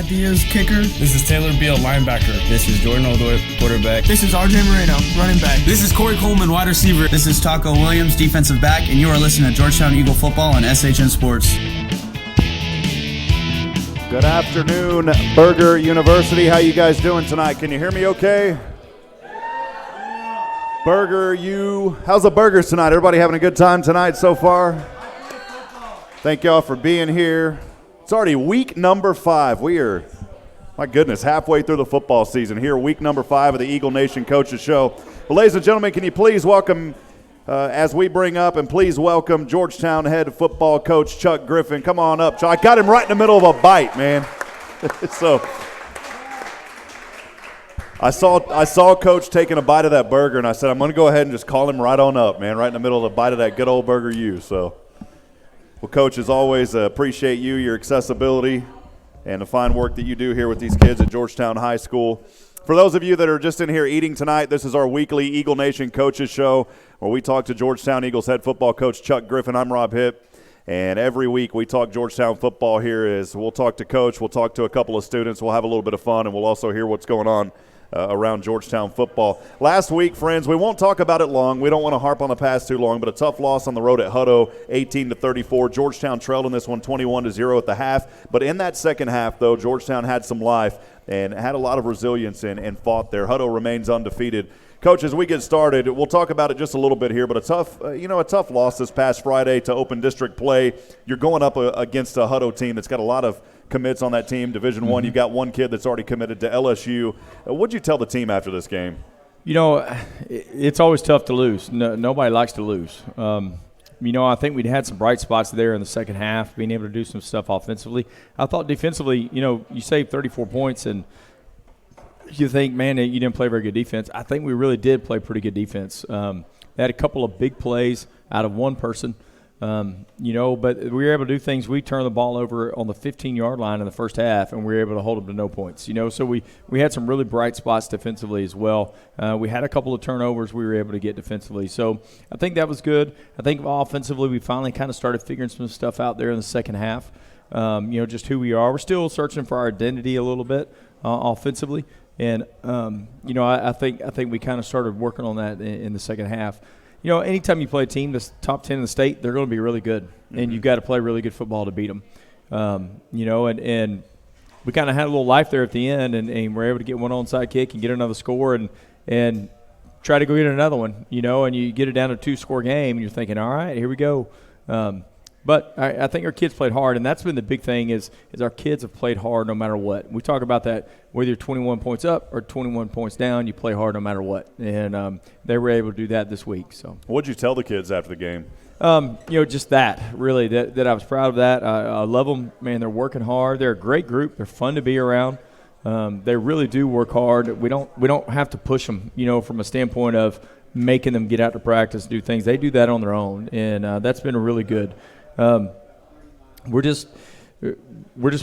Diaz, kicker. This is Taylor Beal, linebacker. This is Jordan Oldorp, quarterback. This is RJ Moreno, running back. This is Corey Coleman, wide receiver. This is Taco Williams, defensive back, and you are listening to Georgetown Eagle Football on SHN Sports. Good afternoon, Burger University. How you guys doing tonight? Can you hear me okay? Burger how's the burgers tonight? Everybody having a good time tonight so far? Thank y'all for being here. It's already week number 5. We are, my goodness, halfway through the football season here, week number 5 of the Eagle Nation Coaches Show. Well, ladies and gentlemen, can you please welcome, as we bring up, and please welcome Georgetown head football coach Chuck Griffin. Come on up, Chuck. I got him right in the middle of a bite, man. So I saw Coach taking a bite of that burger, and I said, I'm going to go ahead and just call him right on up, man, right in the middle of the bite of that good old burger you. So, well, Coach, as always, appreciate you, your accessibility, and the fine work that you do here with these kids at Georgetown High School. For those of you that are just in here eating tonight, this is our weekly Eagle Nation Coaches Show where we talk to Georgetown Eagles head football coach Chuck Griffin. I'm Rob Hipp, and every week we talk Georgetown football here. We'll talk to Coach, we'll talk to a couple of students, we'll have a little bit of fun, and we'll also hear what's going on around Georgetown football. Last week, friends, we won't talk about it long. We don't want to harp on the past too long, but a tough loss on the road at Hutto, 18-34. Georgetown trailed in this one 21-0 at the half. But in that second half, though, Georgetown had some life and had a lot of resilience and fought there. Hutto remains undefeated. Coach, as we get started, we'll talk about it just a little bit here, but a tough loss this past Friday to open district play. You're going up against a Hutto team that's got a lot of commits on that team, Division I. You've got one kid that's already committed to LSU. What'd you tell the team after this game? You know, it's always tough to lose. Nobody likes to lose. I think we'd had some bright spots there in the second half, being able to do some stuff offensively. I thought defensively, you saved 34 points, and you think, man, you didn't play very good defense. I think we really did play pretty good defense. They had a couple of big plays out of one person. But we were able to do things. We turned the ball over on the 15-yard line in the first half, and we were able to hold them to no points. So we had some really bright spots defensively as well. We had a couple of turnovers we were able to get defensively. So I think that was good. I think offensively we finally kind of started figuring some stuff out there in the second half, just who we are. We're still searching for our identity a little bit offensively. And, I think we kind of started working on that in the second half. Anytime you play a team that's top 10 in the state, they're going to be really good, and you've got to play really good football to beat them. And we kind of had a little life there at the end, and we're able to get one onside kick and get another score and try to go get another one, and you get it down to a 2-score game, and you're thinking, all right, here we go. But I think our kids played hard, and that's been the big thing is our kids have played hard no matter what. We talk about that, whether you're 21 points up or 21 points down, you play hard no matter what. And they were able to do that this week. So, what did you tell the kids after the game? Just that, really, that I was proud of that. I love them. Man, they're working hard. They're a great group. They're fun to be around. They really do work hard. We don't have to push them, from a standpoint of making them get out to practice, do things. They do that on their own, and that's been really good. We're just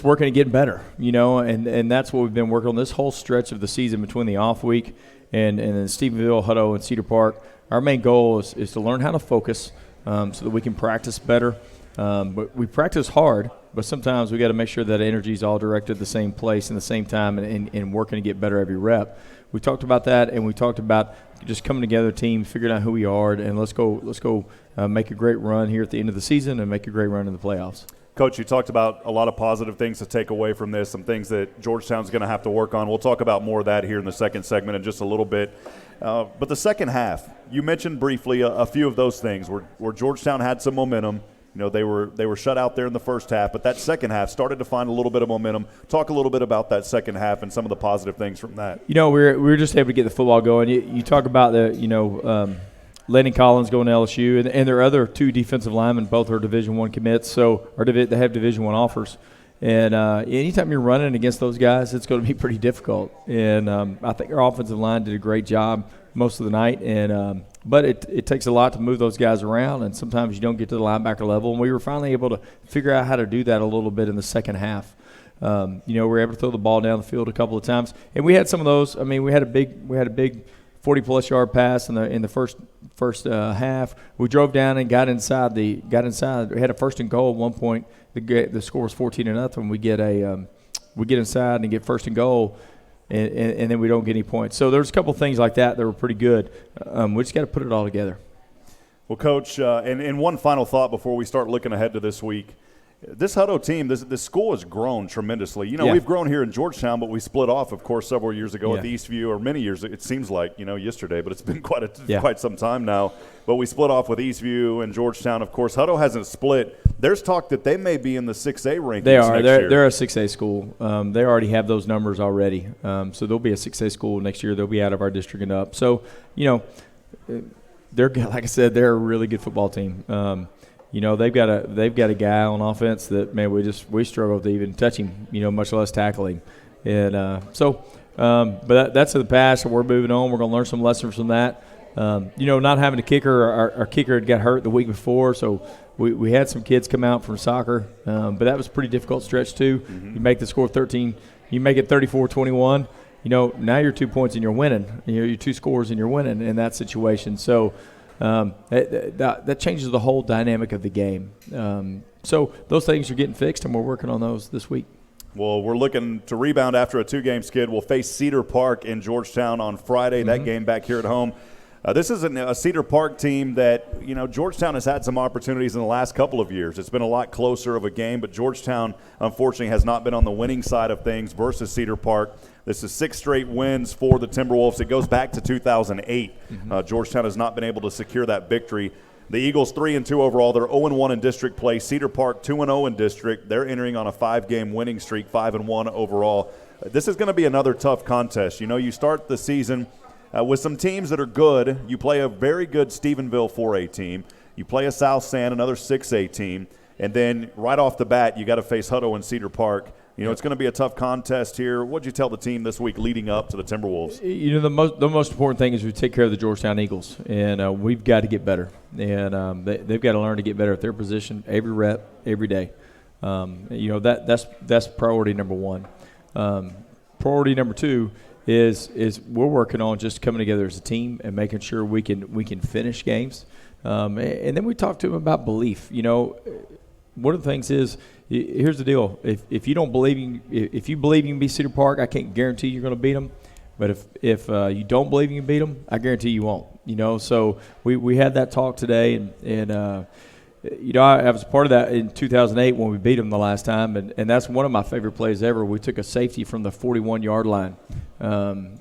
working to get better, and that's what we've been working on this whole stretch of the season between the off week and then Stephenville, Hutto, and Cedar Park. Our main goal is to learn how to focus so that we can practice better. But we practice hard, but sometimes we got to make sure that energy is all directed at the same place and the same time and working to get better every rep. We talked about that, and we talked about just coming together, team, figuring out who we are, and let's go make a great run here at the end of the season and make a great run in the playoffs. Coach, you talked about a lot of positive things to take away from this, some things that Georgetown's going to have to work on. We'll talk about more of that here in the second segment in just a little bit. But the second half, you mentioned briefly a few of those things where Georgetown had some momentum. They were shut out there in the first half, but that second half started to find a little bit of momentum. Talk a little bit about that second half and some of the positive things from that. We were just able to get the football going. You talk about the Landon Collins going to LSU, and their other 2 defensive linemen, both are Division I commits, they have Division I offers. And anytime you're running against those guys, it's going to be pretty difficult. And I think our offensive line did a great job most of the night, and but it takes a lot to move those guys around, and sometimes you don't get to the linebacker level. And we were finally able to figure out how to do that a little bit in the second half. We were able to throw the ball down the field a couple of times, and we had some of those. I mean, we had a big 40-plus yard pass in the first half. We drove down and got inside. We had a first and goal at one point. The score was 14-0. We get a we get inside and get first and goal, and then we don't get any points. So there's a couple things like that were pretty good. We just got to put it all together. Well, Coach, and one final thought before we start looking ahead to this week. This Hutto team, this school has grown tremendously. We've grown here in Georgetown, but we split off, of course, several years ago at the Eastview, or many years. It seems like, yesterday, but it's been quite some time now. But we split off with Eastview and Georgetown. Of course, Hutto hasn't split. There's talk that they may be in the 6A rankings. They are. Next year. They're a 6A school. They already have those numbers already. So they'll be a 6A school next year. They'll be out of our district and up. So, they're, like I said, they're a really good football team. They've got a guy on offense that, man, we struggle to even touch him, much less tackle him. And but that's in the past, and we're moving on. We're going to learn some lessons from that. Not having a kicker, our kicker had got hurt the week before, so we had some kids come out from soccer, but that was a pretty difficult stretch too. Mm-hmm. You make the score 13, you make it 34-21. Now you're 2 points and you're winning. You're 2 scores and you're winning in that situation. So that changes the whole dynamic of the game. So those things are getting fixed, and we're working on those this week. Well, we're looking to rebound after a 2-game skid. We'll face Cedar Park in Georgetown on Friday, that game back here at home. This is a Cedar Park team that, Georgetown has had some opportunities in the last couple of years. It's been a lot closer of a game, but Georgetown, unfortunately, has not been on the winning side of things versus Cedar Park. This is 6 straight wins for the Timberwolves. It goes back to 2008. Georgetown has not been able to secure that victory. The Eagles 3-2 overall. They're 0-1 in district play. Cedar Park 2-0 in district. They're entering on a 5-game winning streak, 5-1 overall. This is going to be another tough contest. You start the season with some teams that are good. You play a very good Stephenville 4A team. You play a South San, another 6A team. And then right off the bat, you got to face Hutto and Cedar Park. It's going to be a tough contest here. What'd you tell the team this week leading up to the Timberwolves? The most important thing is we take care of the Georgetown Eagles, and we've got to get better. And they've got to learn to get better at their position every rep, every day. That's priority number one. Priority number two is we're working on just coming together as a team and making sure we can finish games. And then we talk to them about belief. One of the things is, here's the deal: if you don't believe if you believe you can beat Cedar Park, I can't guarantee you're going to beat them. But if you don't believe you can beat them, I guarantee you won't. So we had that talk today, and I was part of that in 2008 when we beat them the last time, and that's one of my favorite plays ever. We took a safety from the 41-yard line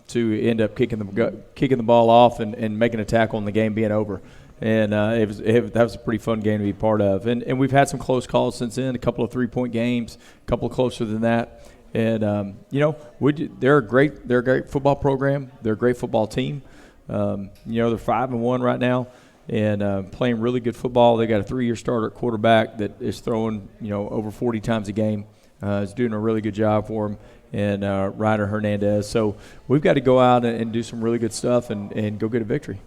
to end up kicking the ball off and making a tackle and the game being over. And that was a pretty fun game to be part of. And we've had some close calls since then, a couple of 3-point games, a couple closer than that. And, they're a great football program. They're a great football team. They're 5-1 right now and playing really good football. They got a 3-year starter at quarterback that is throwing, over 40 times a game. Is doing a really good job for them. And Ryder Hernandez. So we've got to go out and do some really good stuff and go get a victory.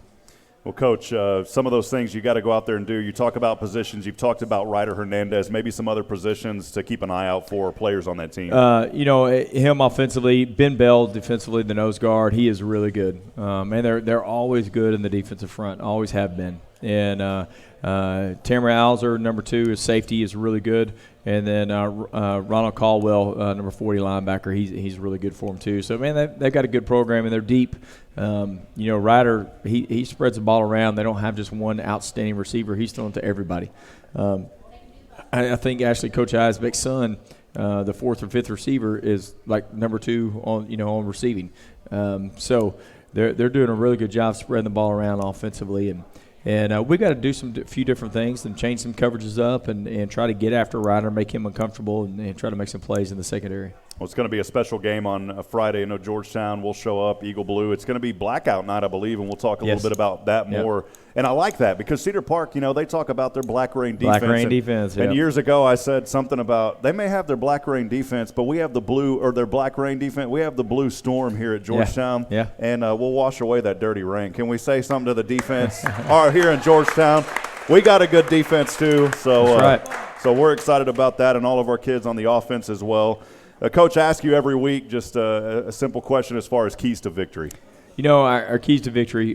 Well, Coach, some of those things you got to go out there and do. You talk about positions. You've talked about Ryder Hernandez, maybe some other positions to keep an eye out for players on that team. Him offensively, Ben Bell defensively, the nose guard, he is really good. And they're always good in the defensive front, always have been. And Tamara Alzer, number 2, is safety, is really good. And then Ronald Caldwell, number 40 linebacker, he's really good for them too. So, man, they've got a good program, and they're deep. Ryder, he spreads the ball around. They don't have just one outstanding receiver. He's throwing to everybody. I think actually Coach Eisbeck's son, the 4th or 5th receiver, is like number 2 on receiving. So they're doing a really good job spreading the ball around offensively, and we got to do a few different things and change some coverages up and try to get after Ryder, make him uncomfortable, and try to make some plays in the secondary. Well, it's going to be a special game on a Friday. I know Georgetown will show up, Eagle Blue. It's going to be blackout night, I believe, and we'll talk a little bit about that more. And I like that because Cedar Park, they talk about their Black Rain defense. Black Rain defense, And years ago I said something about they may have their Black Rain defense, but we have the blue, or their Black Rain defense, we have the Blue Storm here at Georgetown. Yeah. And we'll wash away that dirty rain. Can we say something to the defense? Here in Georgetown, we got a good defense too. So, That's right. So we're excited about that, and all of our kids on the offense as well. Coach, I ask you every week just a simple question as far as keys to victory. Our keys to victory.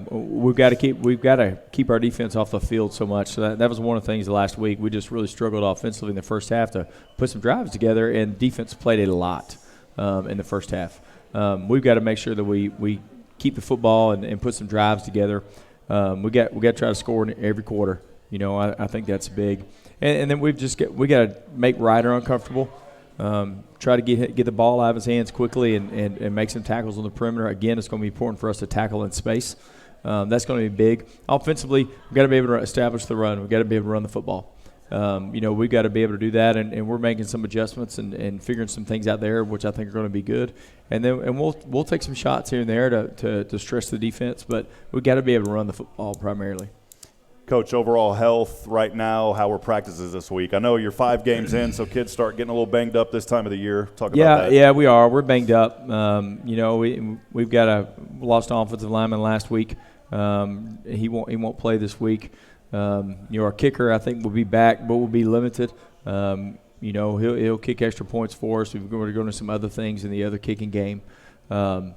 We've got to keep our defense off the field so much. So that was one of the things last week. We just really struggled offensively in the first half to put some drives together, and defense played a lot in the first half. We've got to make sure that we keep the football and put some drives together. We got to try to score in every quarter. I think that's big. And then we got to make Ryder uncomfortable. Try to get the ball out of his hands quickly and make some tackles on the perimeter. Again, it's going to be important for us to tackle in space. That's going to be big. Offensively, we've got to be able to establish the run. We've got to be able to run the football. We've got to be able to do that, and we're making some adjustments and figuring some things out there, which I think are going to be good. And we'll take some shots here and there to stress the defense, but we've got to be able to run the football primarily. Coach, overall health right now, how were practices this week? I know you're 5 games in, so kids start getting a little banged up this time of the year. Talk about that. Yeah, we are. We're banged up. We've got a lost offensive lineman last week. He won't play this week. Our kicker, I think, will be back, but will be limited. He'll kick extra points for us. We're going to go into some other things in the other kicking game. That's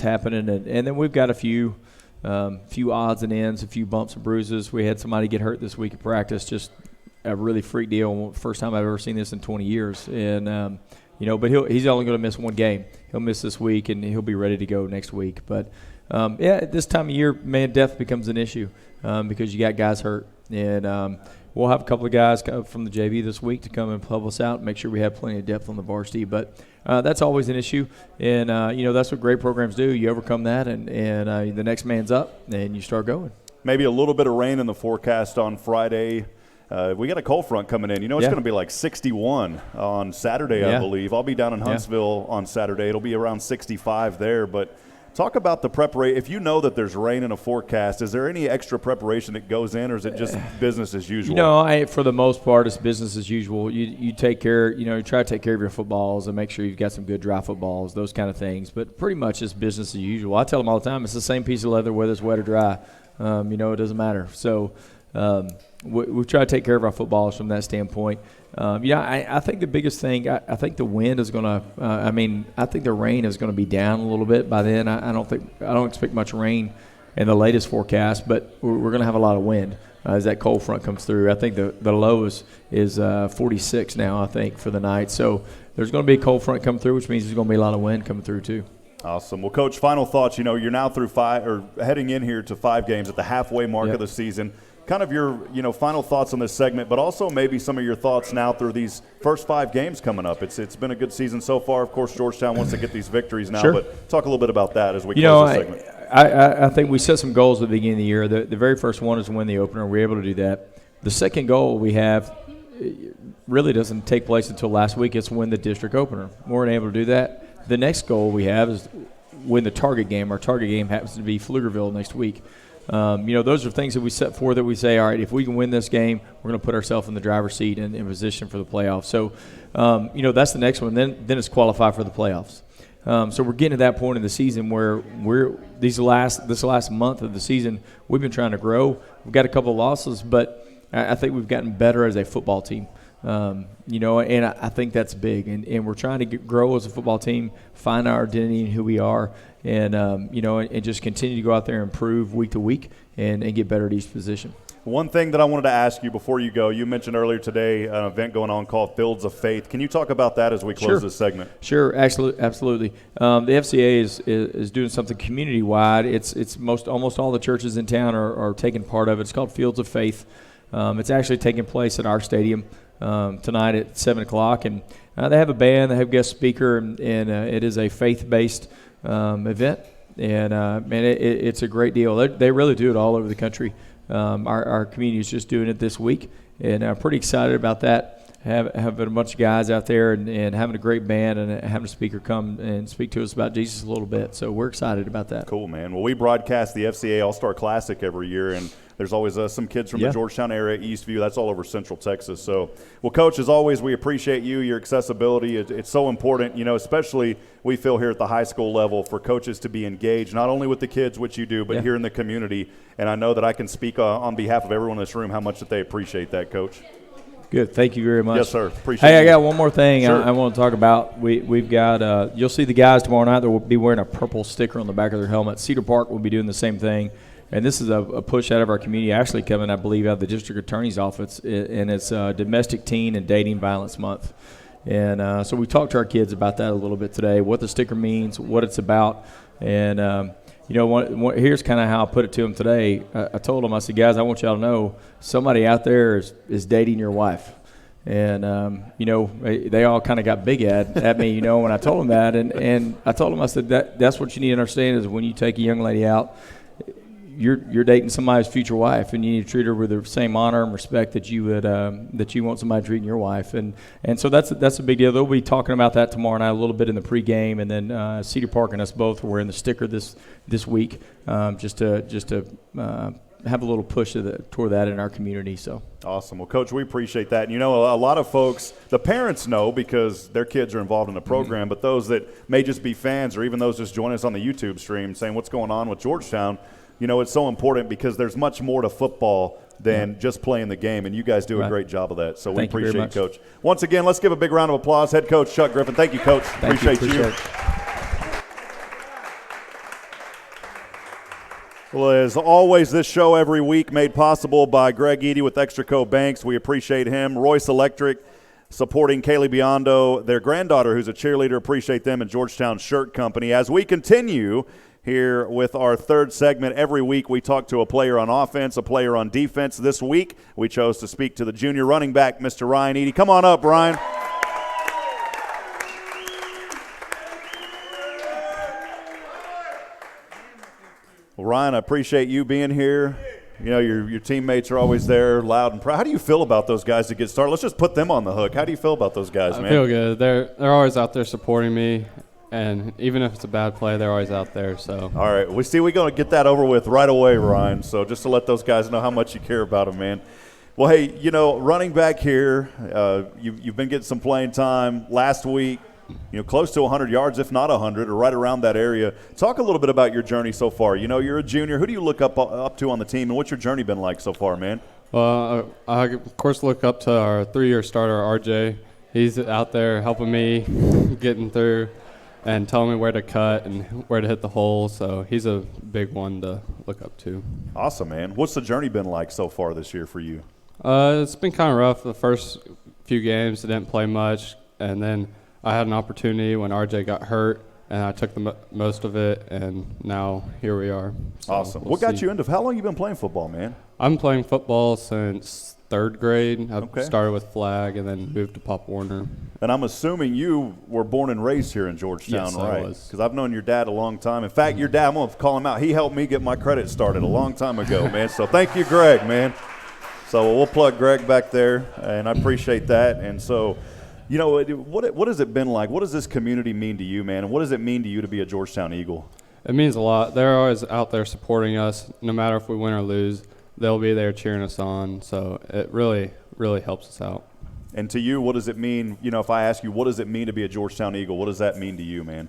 happening, and then we've got a few odds and ends, a few bumps and bruises. We had somebody get hurt this week at practice, just a really freak deal. First time I've ever seen this in 20 years. And, but he's only going to miss 1 game. He'll miss this week, and he'll be ready to go next week. But, at this time of year, man, depth becomes an issue because you got guys hurt. And we'll have a couple of guys from the JV this week to come and help us out and make sure we have plenty of depth on the varsity. But that's always an issue, and that's what great programs do. You overcome that, and the next man's up, and you start going. Maybe a little bit of rain in the forecast on Friday. We got a cold front coming in. It's going to be like 61 on Saturday, I believe. I'll be down in Huntsville on Saturday. It'll be around 65 there, but talk about the preparation. If you know that there's rain in a forecast, is there any extra preparation that goes in, or is it just business as usual? For the most part, it's business as usual. You take care, you try to take care of your footballs and make sure you've got some good dry footballs, those kind of things. But pretty much it's business as usual. I tell them all the time, it's the same piece of leather whether it's wet or dry. It doesn't matter. So we try to take care of our footballs from that standpoint. I think the biggest thing, I think the wind is going to, I think the rain is going to be down a little bit by then. I don't expect much rain in the latest forecast, but we're going to have a lot of wind as that cold front comes through. I think the low is 46 now, I think, for the night. So there's going to be a cold front come through, which means there's going to be a lot of wind coming through too. Awesome. Well, Coach, final thoughts. You're now through 5, or heading in here to 5 games at the halfway mark of the season. Kind of your, final thoughts on this segment, but also maybe some of your thoughts now through these first 5 games coming up. It's been a good season so far. Of course, Georgetown wants to get these victories now, but talk a little bit about that as we close this segment. I think we set some goals at the beginning of the year. The very first one is to win the opener. We're able to do that. The second goal we have really doesn't take place until last week. It's win the district opener. We weren't able to do that. The next goal we have is win the target game. Our target game happens to be Pflugerville next week. Those are things that we set for that we say, all right, if we can win this game, we're going to put ourselves in the driver's seat and in position for the playoffs. So, that's the next one. Then it's qualify for the playoffs. So we're getting to that point in the season where this last month of the season, we've been trying to grow. We've got a couple of losses, but I think we've gotten better as a football team. And I think that's big. And we're trying to grow as a football team, find our identity and who we are, and and just continue to go out there and improve week to week and get better at each position. One thing that I wanted to ask you before you go, you mentioned earlier today an event going on called Fields of Faith. Can you talk about that as we close this segment? Sure, absolutely. The FCA is doing something community-wide. It's almost all the churches in town are taking part of it. It's called Fields of Faith. It's actually taking place at our stadium tonight at 7 o'clock. And they have a band, they have a guest speaker, and it is a faith-based event. And, it's a great deal. They really do it all over the country. Our community is just doing it this week, and I'm pretty excited about that. Having a bunch of guys out there and having a great band and having a speaker come and speak to us about Jesus a little bit. So we're excited about that. Cool, man. Well, we broadcast the FCA All-Star Classic every year, and there's always some kids from the Georgetown area, Eastview. That's all over Central Texas. So, well, Coach, as always, we appreciate you, your accessibility. It's so important, especially we feel here at the high school level for coaches to be engaged, not only with the kids, which you do, but here in the community. And I know that I can speak on behalf of everyone in this room how much that they appreciate that, Coach. Good. Thank you very much. Yes, sir. Appreciate it. Hey, I got one more thing Sure. I want to talk about. We've got you'll see the guys tomorrow night that will be wearing a purple sticker on the back of their helmet. Cedar Park will be doing the same thing. And this is a push out of our community, actually coming, I believe, out of the district attorney's office, and it's Domestic Teen and Dating Violence Month. And so we talked to our kids about that a little bit today, what the sticker means, what it's about. And, here's kind of how I put it to them today. I told them, I said, guys, I want y'all to know somebody out there is dating your wife. And, they all kind of got big at me, when I told them that. And I told them, I said, that's what you need to understand is when you take a young lady out, you're dating somebody's future wife, and you need to treat her with the same honor and respect that you would that you want somebody treating your wife, and so that's a big deal. They'll be talking about that tomorrow night a little bit in the pregame, and then Cedar Park and us both are wearing the sticker this week, just to have a little push toward that in our community. So awesome. Well, Coach, we appreciate that. And, a lot of folks, the parents know because their kids are involved in the program, but those that may just be fans or even those just joining us on the YouTube stream saying what's going on with Georgetown. It's so important because there's much more to football than just playing the game, and you guys do a great job of that. So we appreciate it, Coach. Once again, let's give a big round of applause. Head coach Chuck Griffin. Thank you, Coach. Appreciate you. Well, as always, this show every week made possible by Greg Eady with Extraco Banks. We appreciate him. Royce Electric supporting Kaylee Biondo, their granddaughter who's a cheerleader. Appreciate them, and Georgetown Shirt Company. As we continue here with our third segment, every week we talk to a player on offense, a player on defense. This week we chose to speak to the junior running back, Mr. Ryan Eady. Come on up, Ryan. Well, Ryan, I appreciate you being here. Your teammates are always there, loud and proud. How do you feel about those guys that get started? Let's just put them on the hook. How do you feel about those guys, man? I feel good. They're always out there supporting me. And even if it's a bad play, they're always out there. So all right, we're going to get that over with right away, Ryan. So just to let those guys know how much you care about them, man. Well, hey, running back here, you've been getting some playing time last week. Close to 100 yards, if not 100, or right around that area. Talk a little bit about your journey so far. You're a junior. Who do you look up to on the team, and what's your journey been like so far, man? Well, I of course look up to our 3-year starter, RJ. He's out there helping me getting through and telling me where to cut and where to hit the hole. So he's a big one to look up to. Awesome, man. What's the journey been like so far this year for you? It's been kind of rough. The first few games, I didn't play much. And then I had an opportunity when RJ got hurt, and I took the most of it, and now here we are. So awesome. What got you into – how long have you been playing football, man? I'm playing football since third grade. I started with flag and then moved to Pop Warner. And I'm assuming you were born and raised here in Georgetown, yes, right? I was. Because I've known your dad a long time. In fact, your dad, I'm going to call him out. He helped me get my credit started a long time ago, man. So thank you, Greg, man. So we'll plug Greg back there, and I appreciate that. And so, what has it been like? What does this community mean to you, man? And what does it mean to you to be a Georgetown Eagle? It means a lot. They're always out there supporting us, no matter if we win or lose. They'll be there cheering us on. So it really, really helps us out. And to you, what does it mean? If I ask you, what does it mean to be a Georgetown Eagle? What does that mean to you, man?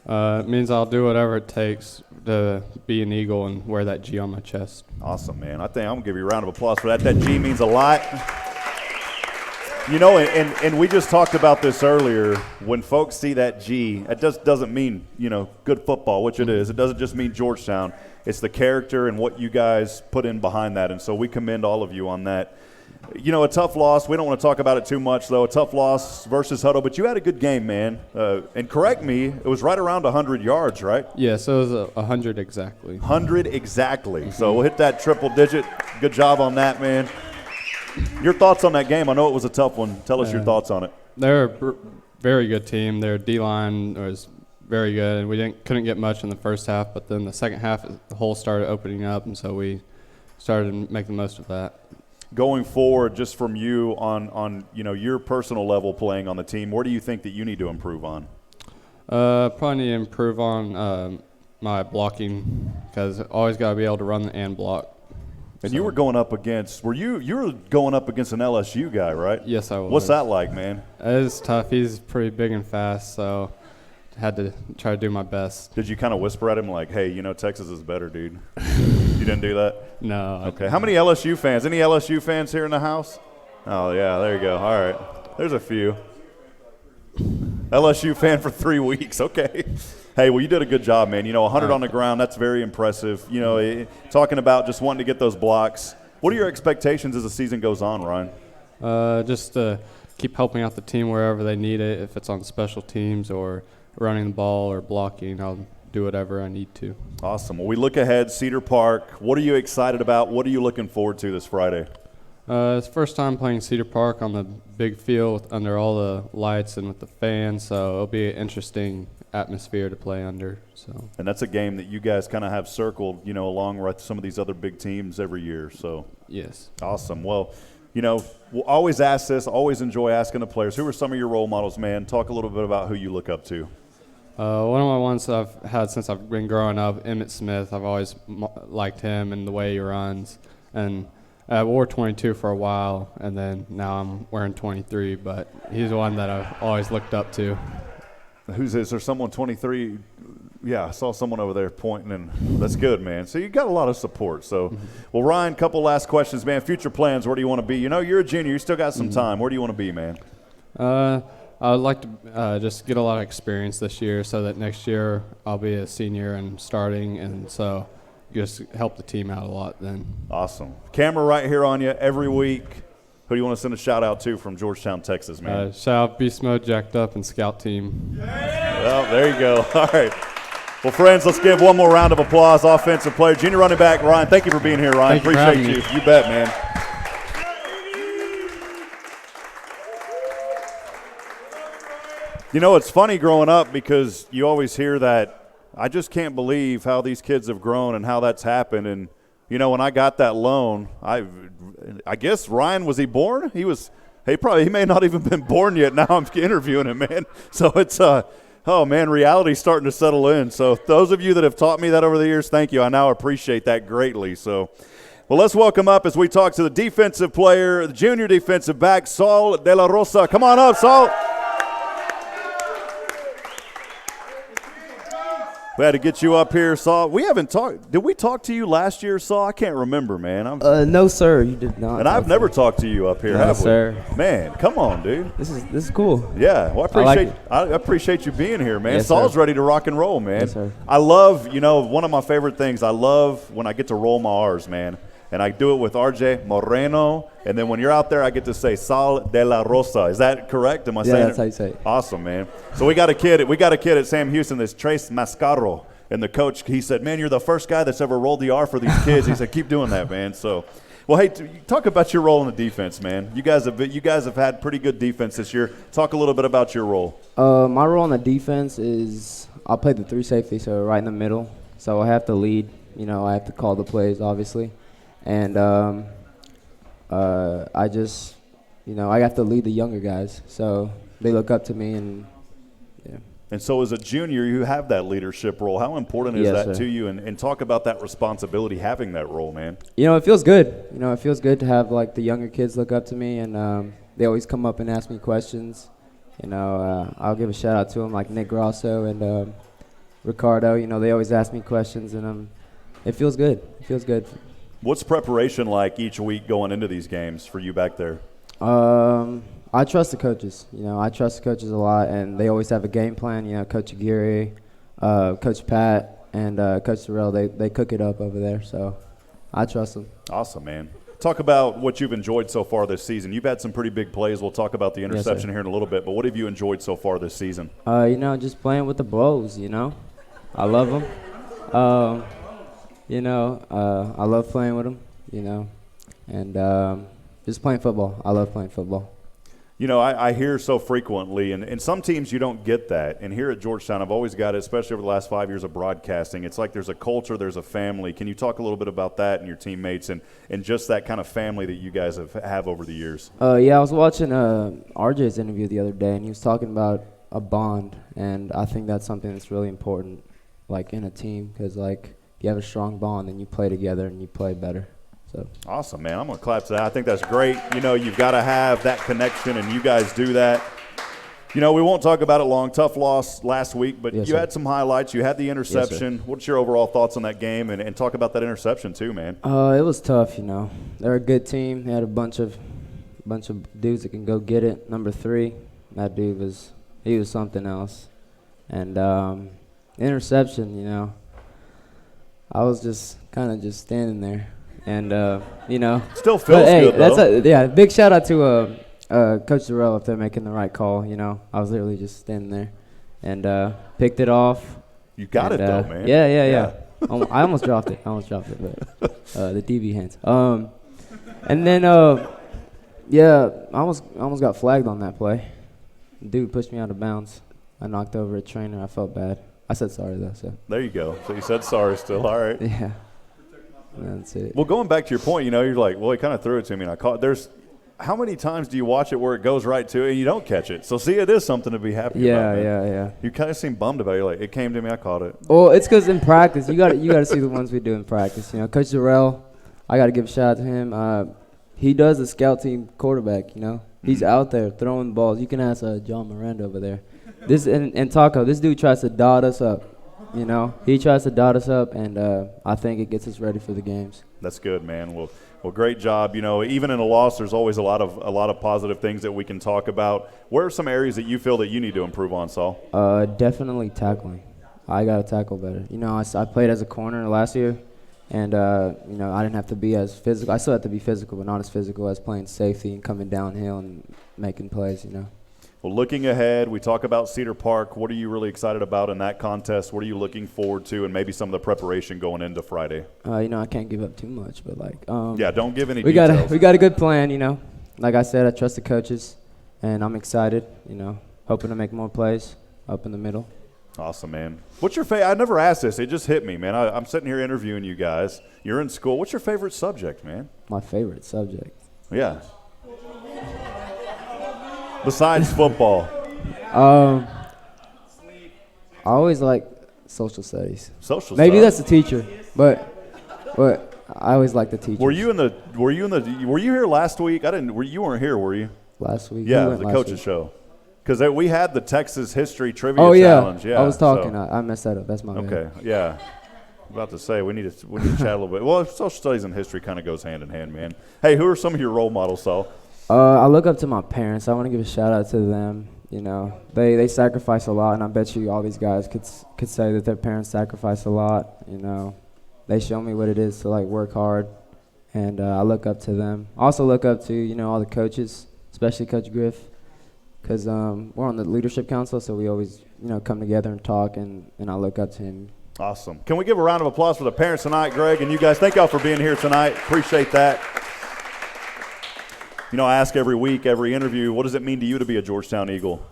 It means I'll do whatever it takes to be an Eagle and wear that G on my chest. Awesome, man. I think I'm going to give you a round of applause for that. That G means a lot. And we just talked about this earlier. When folks see that G, it doesn't mean, good football, which it is. It doesn't just mean Georgetown. It's the character and what you guys put in behind that. And so we commend all of you on that. A tough loss. We don't want to talk about it too much, though. A tough loss versus Hutto. But you had a good game, man. And correct me, it was right around 100 yards, right? Yes, it was 100 exactly. 100 exactly. Mm-hmm. So we'll hit that triple digit. Good job on that, man. Your thoughts on that game? I know it was a tough one. Tell us your thoughts on it. They're a very good team. Their D-line was very good, and we couldn't get much in the first half, but then the second half, the hole started opening up, and so we started to make the most of that. Going forward, just from you on your personal level playing on the team, where do you think that you need to improve on? Probably need to improve on my blocking, because I always got to be able to run and block. And you were going up against you were going up against an LSU guy, right? Yes, I was. What's that like, man? It's tough. He's pretty big and fast, so had to try to do my best. Did you kind of whisper at him like, hey, Texas is better, dude? You didn't do that? No. Okay. How many LSU fans? Any LSU fans here in the house? Oh, yeah, there you go. All right. There's a few. LSU fan for 3 weeks. Okay. Hey, well, you did a good job, man. 100 on the ground, that's very impressive. Talking about just wanting to get those blocks. What are your expectations as the season goes on, Ryan? Just keep helping out the team wherever they need it. If it's on special teams or running the ball or blocking, I'll do whatever I need to. Awesome. Well, we look ahead, Cedar Park. What are you excited about? What are you looking forward to this Friday? It's the first time playing Cedar Park on the big field under all the lights and with the fans, so it'll be an interesting atmosphere to play under. And that's a game that you guys kind of have circled, along with some of these other big teams every year. So yes. Awesome. Well, we'll always ask this, always enjoy asking the players. Who are some of your role models, man? Talk a little bit about who you look up to. One of my ones that I've had since I've been growing up, Emmitt Smith. I've always liked him and the way he runs. And I wore 22 for a while, and then now I'm wearing 23, but he's the one that I've always looked up to. Is there someone 23? Yeah, I saw someone over there pointing, and that's good, man. So you got a lot of support. So, well, Ryan, couple last questions, man. Future plans, where do you want to be? You're a junior. You still got some time. Where do you want to be, man? I would like to just get a lot of experience this year so that next year I'll be a senior and starting, and so just help the team out a lot then. Awesome. Camera right here on you every week. Who do you want to send a shout-out to from Georgetown, Texas, man? Shout out Beast Mode, Jacked Up, and Scout Team. Well, there you go. All right. Well, friends, let's give one more round of applause. Offensive player, junior running back, Ryan. Thank you for being here, Ryan. Appreciate you. You bet, man. It's funny growing up because you always hear that, I just can't believe how these kids have grown and how that's happened. And, when I got that loan, I guess Ryan, was he born? He may not even been born yet. Now I'm interviewing him, man. So it's, reality's starting to settle in. So those of you that have taught me that over the years, thank you. I now appreciate that greatly. So, well, let's welcome up as we talk to the defensive player, the junior defensive back, Saul De La Rosa. Come on up, Saul. We had to get you up here, Saul. We haven't talked. Did we talk to you last year, Saul? I can't remember, man. No, sir, you did not. And I've never talked to you up here, have we? Sir. Man, come on, dude. This is cool. Yeah, well, I appreciate you being here, man. Yes, Saul's sir. ready to rock and roll, man. Yes, sir. I love, one of my favorite things. I love when I get to roll my R's, man. And I do it with RJ Moreno. And then when you're out there, I get to say Sal de la Rosa. Is that correct? Am I saying that's how you say it. Awesome, man. So we got a kid at Sam Houston that's Trace Mascaro. And the coach, he said, man, you're the first guy that's ever rolled the R for these kids. He said, keep doing that, man. So, well, hey, talk about your role in the defense, man. You guys have had pretty good defense this year. Talk a little bit about your role. My role in the defense is I'll play the 3 safety, so right in the middle. So I have to lead. I have to call the plays, obviously. And I just, I have to lead the younger guys. So they look up to me and, yeah. And so as a junior, you have that leadership role. How important is that to you? And talk about that responsibility, having that role, man. It feels good. It feels good to have, the younger kids look up to me, and they always come up and ask me questions. I'll give a shout-out to them, like Nick Grosso and Ricardo. They always ask me questions, and it feels good. It feels good. What's preparation like each week going into these games for you back there? I trust the coaches. I trust the coaches a lot, and they always have a game plan. Coach Aguirre, Coach Pat, and Coach Terrell, they cook it up over there. So I trust them. Awesome, man. Talk about what you've enjoyed so far this season. You've had some pretty big plays. We'll talk about the interception here in a little bit, but what have you enjoyed so far this season? Just playing with the bros, I love them. I love playing with them, and just playing football. I love playing football. I hear so frequently, and some teams you don't get that. And here at Georgetown, I've always got it, especially over the last 5 years of broadcasting. It's like there's a culture, there's a family. Can you talk a little bit about that and your teammates and just that kind of family that you guys have over the years? I was watching RJ's interview the other day, and he was talking about a bond. And I think that's something that's really important, in a team, because, you have a strong bond, and you play together, and you play better. So. Awesome, man. I'm going to clap to that. I think that's great. You've got to have that connection, and you guys do that. We won't talk about it long. Tough loss last week, but you had some highlights. You had the interception. Yes, what's your overall thoughts on that game? And talk about that interception too, man. It was tough, They're a good team. They had a bunch of a bunch of dudes that can go get it. Number 3, that dude was something else. And interception, you know, I was just kind of just standing there, and you know. Still feels good though. Big shout out to Coach Durrell if they're making the right call. You know, I was literally just standing there, and picked it off. You got it though, man. Yeah. I almost dropped it. But the DB hands. And then I almost got flagged on that play. The dude pushed me out of bounds. I knocked over a trainer. I felt bad. I said sorry though. So there you go. So you said sorry still. All right. Yeah. That's it. Well, going back to your point, you know, you're like, well, he kind of threw it to me, and I caught. How many times do you watch it where it goes right to it and you don't catch it? So see, it is something to be happy about. Yeah. You kind of seem bummed about it. You're like, it came to me, I caught it. Well, it's because in practice, you got to see the ones we do in practice. You know, Coach Durrell, I got to give a shout out to him. He does the scout team quarterback. You know, he's out there throwing balls. You can ask John Miranda over there. This and Taco, this dude tries to dot us up. You know, he tries to dot us up, and I think it gets us ready for the games. That's good, man. Well, great job. You know, even in a loss, there's always a lot of positive things that we can talk about. Where are some areas that you feel that you need to improve on, Saul? Definitely tackling. I got to tackle better. You know, I played as a corner last year, and you know, I didn't have to be as physical. I still have to be physical, but not as physical as playing safety and coming downhill and making plays. You know. Well, looking ahead, we talk about Cedar Park. What are you really excited about in that contest? What are you looking forward to, and maybe some of the preparation going into Friday? You know, I can't give up too much, but like, yeah, don't give any details. We got a good plan, you know. Like I said, I trust the coaches, and I'm excited. You know, hoping to make more plays up in the middle. Awesome, man. What's your favorite? I never asked this. It just hit me, man. I'm sitting here interviewing you guys. You're in school. What's your favorite subject, man? My favorite subject. Yeah. Besides football. I always like social studies. Social Maybe studies. that's the teacher, but I always like the teacher. Were you here last week? You weren't here, were you? Last week. Yeah, the coaches show. Because we had the Texas History Trivia Challenge. Yeah, I was talking. I messed that up. That's my bad. Okay, yeah. I'm about to say we need to chat a little bit. Well, social studies and history kind of goes hand in hand, man. Hey, who are some of your role models, Saul? I look up to my parents. I want to give a shout out to them. You know, they sacrifice a lot, and I bet you all these guys could say that their parents sacrifice a lot. You know, they show me what it is to like work hard, and I look up to them. I also look up to all the coaches, especially Coach Griff, because we're on the leadership council, so we always come together and talk, and I look up to him. Awesome. Can we give a round of applause for the parents tonight, Greg, and you guys? Thank y'all for being here tonight. Appreciate that. You know, I ask every week, every interview, what does it mean to you to be a Georgetown Eagle?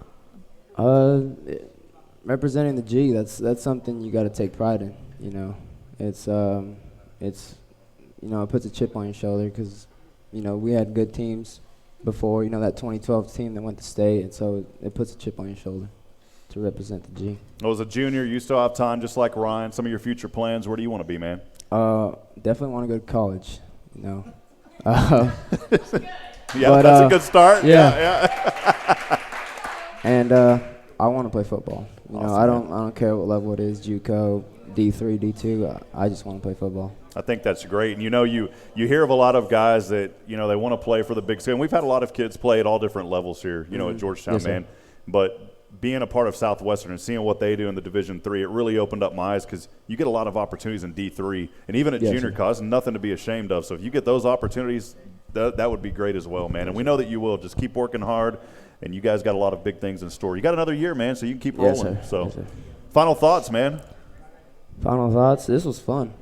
Representing the G, that's something you got to take pride in. You know, it's it puts a chip on your shoulder because we had good teams before. That 2012 team that went to state, and so it puts a chip on your shoulder to represent the G. Well, as a junior, you still have time, just like Ryan. Some of your future plans, where do you want to be, man? Definitely want to go to college. Yeah, but, that's a good start. Yeah. And I want to play football. Awesome, I don't care what level it is, JUCO, D3, D2. I just want to play football. I think that's great. And you hear of a lot of guys that they want to play for the big scale. We've had a lot of kids play at all different levels here, at Georgetown, yes, man. Sir. But being a part of Southwestern and seeing what they do in the Division III, it really opened up my eyes because you get a lot of opportunities in D3 and even at junior college, nothing to be ashamed of. So if you get those opportunities, that would be great as well, man. And we know that you will. Just keep working hard, and you guys got a lot of big things in store. You got another year, man, so you can keep rolling. Yes, sir. So, yes, sir. Final thoughts, man. Final thoughts. This was fun.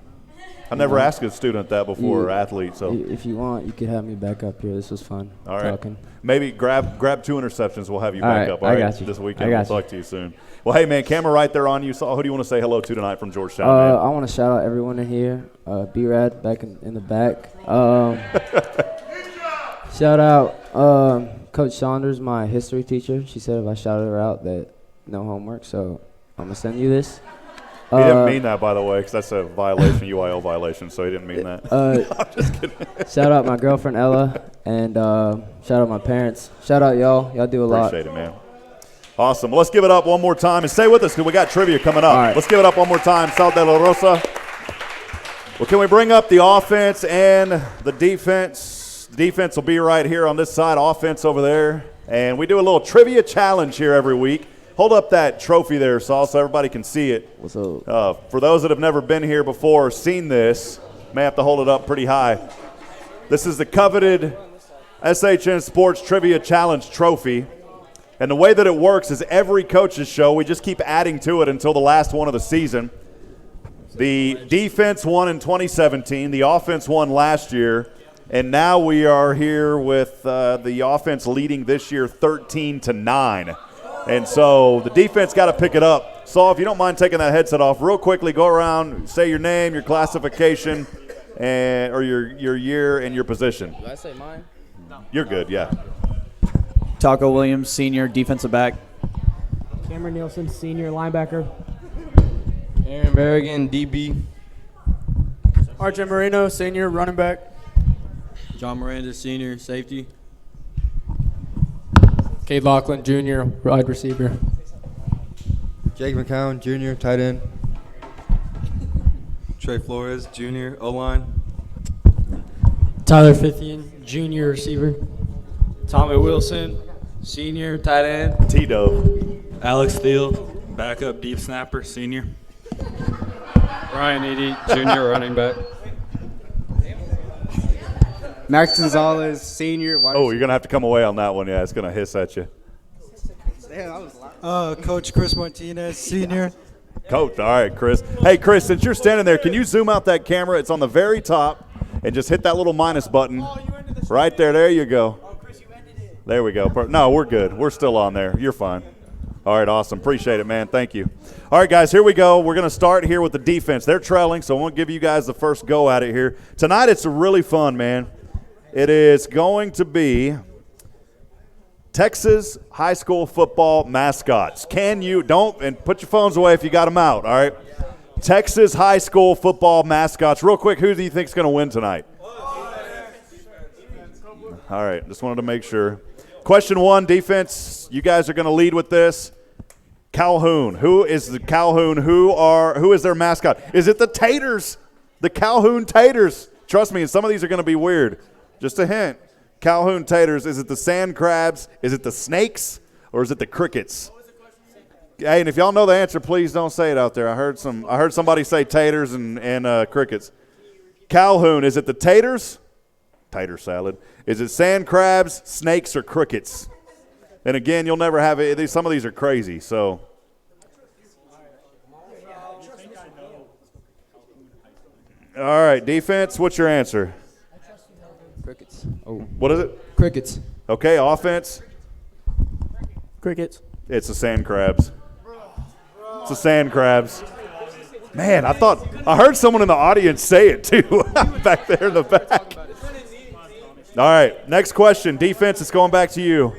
I've never asked a student that before, or athlete. So if you want, you could have me back up here. This was fun. All right. Talking. Maybe grab 2 interceptions. We'll have you back up. All right. I got you. This weekend. We'll talk to you soon. Well, hey, man, camera right there on you. So who do you want to say hello to tonight from Georgetown, man? I want to shout out everyone in here. B-Rad back in the back. Shout out Coach Saunders, my history teacher. She said if I shouted her out that no homework, so I'm going to send you this. He didn't mean that, by the way, because that's a violation, UIL violation, so he didn't mean that. I'm just kidding. Shout out my girlfriend, Ella, and shout out my parents. Shout out y'all. Y'all do a lot. Appreciate it, man. Awesome. Well, let's give it up one more time. And stay with us because we got trivia coming up. All right. Let's give it up one more time. Sal de la Rosa. Well, can we bring up the offense and the defense? Defense will be right here on this side, offense over there. And we do a little trivia challenge here every week. Hold up that trophy there, Saul, so everybody can see it. What's up? For those that have never been here before or seen this, may have to hold it up pretty high. This is the coveted SHN Sports Trivia Challenge trophy. And the way that it works is every coach's show, we just keep adding to it until the last one of the season. The defense won in 2017. The offense won last year. And now we are here with the offense leading this year 13-9. And so the defense got to pick it up. Saul, if you don't mind taking that headset off, real quickly, go around, say your name, your classification, or your year and your position. Do I say mine? No. You're good, yeah. Taco Williams, senior, defensive back. Cameron Nielsen, senior linebacker. Aaron Berrigan, DB. RJ Marino, senior, running back. John Miranda, senior, safety. Cade Lachlan, junior, wide receiver. Jake McCown, junior, tight end. Trey Flores, junior, O-line. Tyler Fithian, junior receiver. Tommy Wilson, senior, tight end. Tito. Alex Thiel, backup deep snapper, senior. Ryan Eady, junior running back. Max Gonzalez, senior. Oh, you're going to have to come away on that one. Yeah, it's going to hiss at you. Coach Chris Martinez, senior. Coach, all right, Chris. Hey, Chris, since you're standing there, can you zoom out that camera? It's on the very top, and just hit that little minus button. Right there. There you go. There we go. No, we're good. We're still on there. You're fine. All right, awesome. Appreciate it, man. Thank you. All right, guys, here we go. We're going to start here with the defense. They're trailing, so I won't give you guys the first go at it here. Tonight it's really fun, man. It is going to be Texas high school football mascots. Can you, don't, and put your phones away if you got them out, all right? Texas high school football mascots. Real quick, who do you think is going to win tonight? All right, just wanted to make sure. Question one, defense, you guys are going to lead with this. Calhoun. Who is the Calhoun? Who is their mascot? Is it the Taters? The Calhoun Taters. Trust me, some of these are going to be weird. Just a hint. Calhoun Taters. Is it the sand crabs? Is it the snakes? Or is it the crickets? Hey, and if y'all know the answer, please don't say it out there. I heard somebody say taters and crickets. Calhoun. Is it the taters? Tater salad. Is it sand crabs, snakes, or crickets? And again, you'll never have it. Some of these are crazy. So. All right, defense. What's your answer? Crickets. Oh. What is it? Crickets. Okay, offense. Crickets. It's the sand crabs. It's the sand crabs. Man, I heard someone in the audience say it too, back there in the back. All right, next question. Defense, it's going back to you.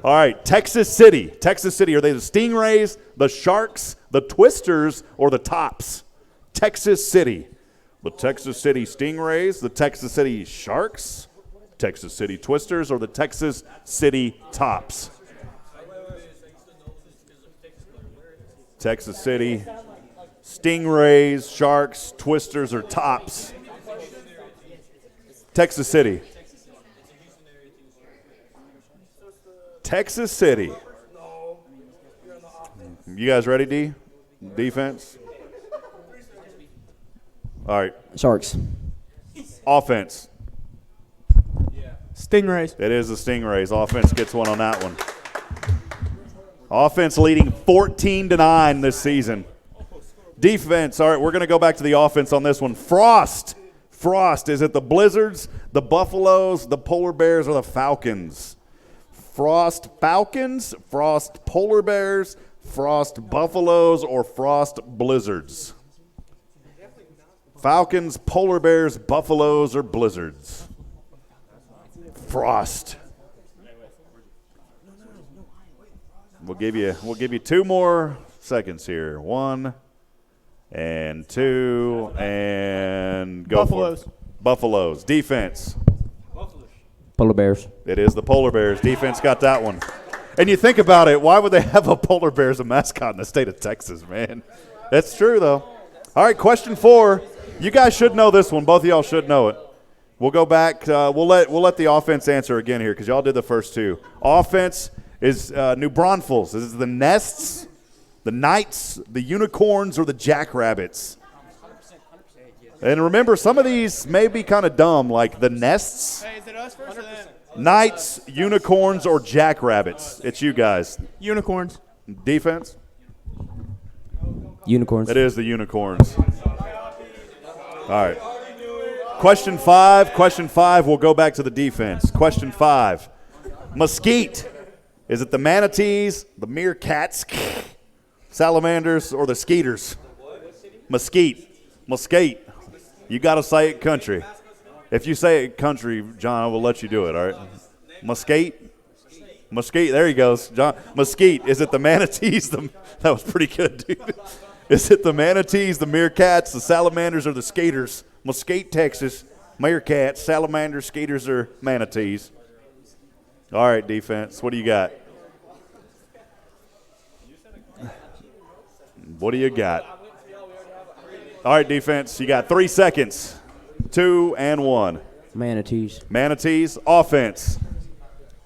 All right, Texas City. Texas City, are they the Stingrays, the Sharks, the Twisters, or the Tops? Texas City. The Texas City Stingrays, the Texas City Sharks, Texas City Twisters, or the Texas City Tops? Texas City Stingrays, Sharks, Twisters, or Tops? Texas City. Texas City. You guys ready, D? Defense? All right. Sharks. Offense. Stingrays. It is the Stingrays. Offense gets one on that one. Offense leading 14-9 this season. Defense. All right, we're going to go back to the offense on this one. Frost. Is it the Blizzards, the Buffaloes, the Polar Bears, or the Falcons? Frost Falcons, Frost Polar Bears, Frost Buffaloes, or Frost Blizzards? Falcons, Polar Bears, Buffaloes, or Blizzards? Frost. We'll give you 2 more seconds here. 1 and 2 and go. Buffaloes. For it. Buffaloes. Defense. Polar Bears. It is the Polar Bears. Defense got that one. And you think about it, why would they have a Polar Bear as a mascot in the state of Texas, man? That's true, though. All right, question 4. You guys should know this one. Both of y'all should know it. We'll go back. We'll let the offense answer again here because y'all did the first two. Offense is New Braunfels. Is it the Nests, the Knights, the Unicorns, or the Jackrabbits? And remember, some of these may be kind of dumb, like the Nests, Hey, is it us first or them? Knights, Unicorns, or Jackrabbits. It's you guys. Unicorns. Defense? Unicorns. It is the Unicorns. All right. Question five, we'll go back to the defense. Question 5, Mesquite. Is it the Manatees, the Meerkats, Salamanders, or the Skeeters? Mesquite. You got to say it country. If you say it country, John, I will let you do it, all right? Mesquite, there he goes. John, Mesquite. Is it the Manatees? That was pretty good, dude. Is it the Manatees, the Meerkats, the Salamanders, or the Skaters? Mesquite, Texas, Meerkats, Salamanders, Skaters, or Manatees? All right, defense. What do you got? What do you got? All right, defense. You got 3 seconds. 2 and 1. Manatees. Manatees. Offense.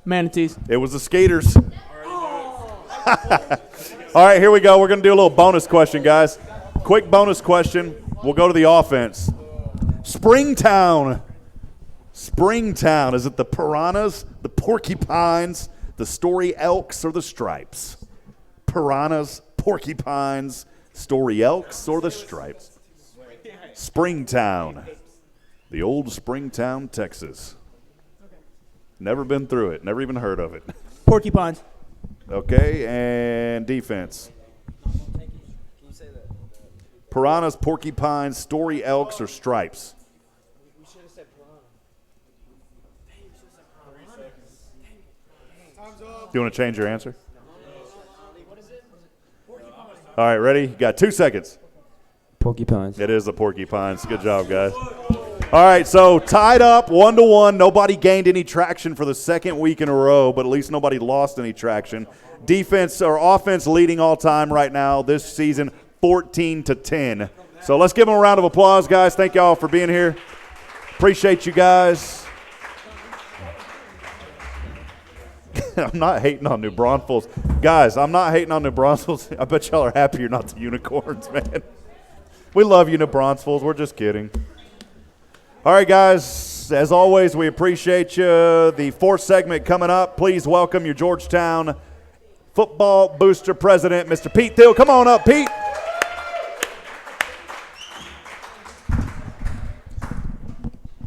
Manatees. It was the Skaters. All right, here we go. We're going to do a little bonus question, guys. Quick bonus question. We'll go to the offense. Springtown. Is it the Piranhas, the Porcupines, the Story Elks, or the Stripes? Piranhas, Porcupines, Story Elks, or the Stripes? Springtown. The old Springtown, Texas. Never been through it. Never even heard of it. Porcupines. Okay, and defense. Piranhas, Porcupines, Story Elks, or Stripes? Do you want to change your answer? All right, ready? You got 2 seconds. Porcupines. It is the Porcupines. Good job, guys. All right, so tied up 1-1. Nobody gained any traction for the second week in a row, but at least nobody lost any traction. Defense or offense leading all time right now this season, 14-10. So let's give them a round of applause, guys. Thank y'all for being here. Appreciate you guys. I'm not hating on New Braunfels. Guys, I'm not hating on New Braunfels. I bet y'all are happy you're not the Unicorns, man. We love you, New Braunfels. We're just kidding. All right, guys, as always, we appreciate you. The fourth segment coming up. Please welcome your Georgetown football booster president, Mr. Pete Thiel. Come on up, Pete.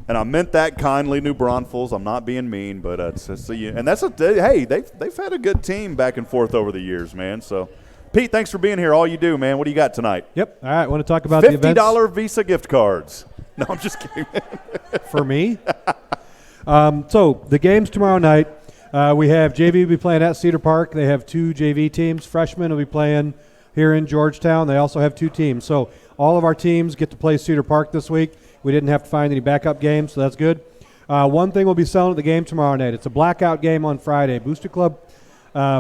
And I meant that kindly, New Braunfels. I'm not being mean, but hey, they've had a good team back and forth over the years, man. So, Pete, thanks for being here. All you do, man. What do you got tonight? Yep. All right. Want to talk about the events? $50 Visa gift cards. No, I'm just kidding. For me? So the games tomorrow night, we have JV will be playing at Cedar Park. They have 2 JV teams. Freshmen will be playing here in Georgetown. They also have 2 teams. So all of our teams get to play Cedar Park this week. We didn't have to find any backup games, so that's good. One thing we'll be selling at the game tomorrow night. It's a blackout game on Friday. Booster Club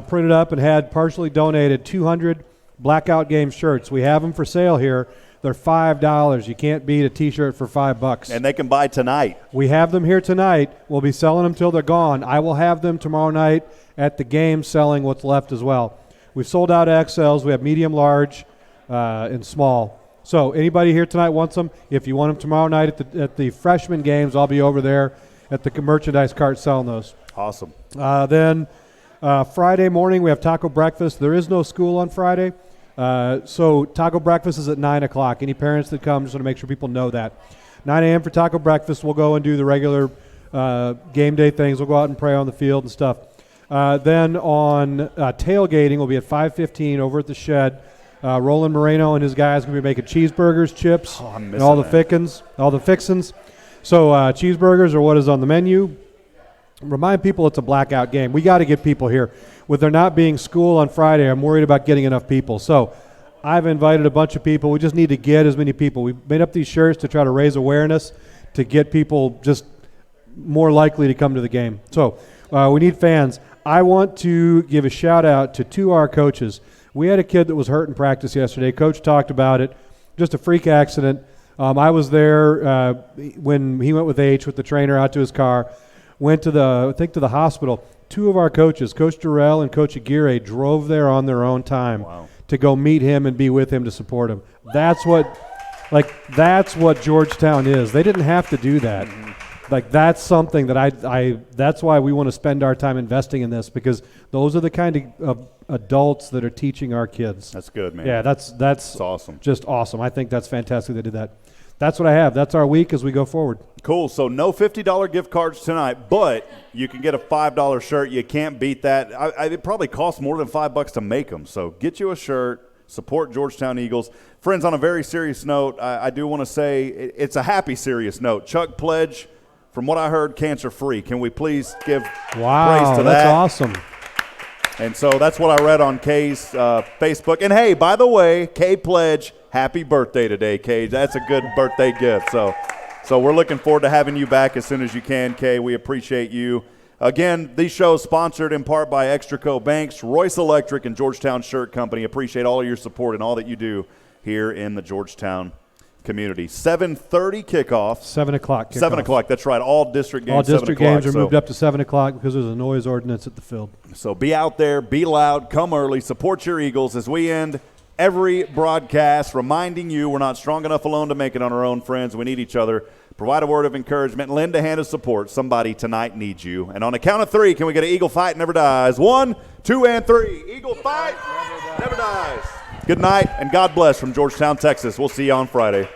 printed up and had partially donated 200 blackout game shirts. We have them for sale here. They're $5. You can't beat a T-shirt for $5. And they can buy tonight. We have them here tonight. We'll be selling them till they're gone. I will have them tomorrow night at the game selling what's left as well. We've sold out XLs. We have medium, large, and small. So anybody here tonight wants them. If you want them tomorrow night at the freshman games, I'll be over there at the merchandise cart selling those. Awesome. Then Friday morning we have taco breakfast. There is no school on Friday. So taco breakfast is at 9 o'clock. Any parents that come, just want to make sure people know that. 9 a.m. for taco breakfast. We'll go and do the regular game day things. We'll go out and pray on the field and stuff. Then on tailgating, we'll be at 5:15 over at the shed. Roland Moreno and his guys are going to be making cheeseburgers, chips, and all the fixins. So cheeseburgers are what is on the menu. Remind people it's a blackout game. We got to get people here. With there not being school on Friday, I'm worried about getting enough people. So I've invited a bunch of people. We just need to get as many people. We've made up these shirts to try to raise awareness to get people just more likely to come to the game. So we need fans. I want to give a shout-out to 2 of our coaches. We had a kid that was hurt in practice yesterday. Coach talked about it. Just a freak accident. I was there when he went with H with the trainer out to his car, went to the hospital. Two of our coaches, Coach Durrell and Coach Aguirre, drove there on their own time to go meet him and be with him to support him. That's what Georgetown is. They didn't have to do that. Like, that's something that that's why we want to spend our time investing in this, because those are the kind of adults that are teaching our kids. That's good, man. Yeah, that's awesome. Just awesome. I think that's fantastic they did that. That's what I have. That's our week as we go forward. Cool. So no $50 gift cards tonight, but you can get a $5 shirt. You can't beat that. It probably costs more than $5 to make them. So get you a shirt. Support Georgetown Eagles. Friends, on a very serious note, I do want to say it's a happy, serious note. Chuck Pledge, from what I heard, cancer-free. Can we please give praise to that? That's awesome. And so that's what I read on Kay's Facebook. And, hey, by the way, Kay Pledge, happy birthday today, Kay. That's a good birthday gift. So we're looking forward to having you back as soon as you can, Kay. We appreciate you. Again, these shows sponsored in part by Extraco Banks, Royce Electric, and Georgetown Shirt Company. Appreciate all of your support and all that you do here in the Georgetown community. 7:30 kickoff. 7 o'clock kickoff. 7 o'clock, that's right. All district games, All district 7 o'clock. games are moved up to 7 o'clock because there's a noise ordinance at the field. So be out there, be loud, come early, support your Eagles as we end every broadcast reminding you we're not strong enough alone to make it on our own, friends. We need each other. Provide a word of encouragement. Lend a hand of support. Somebody tonight needs you. And on the count of 3, can we get an Eagle Fight Never Dies? 1, 2, and 3. Eagle Fight Never Dies. Good night, and God bless from Georgetown, Texas. We'll see you on Friday.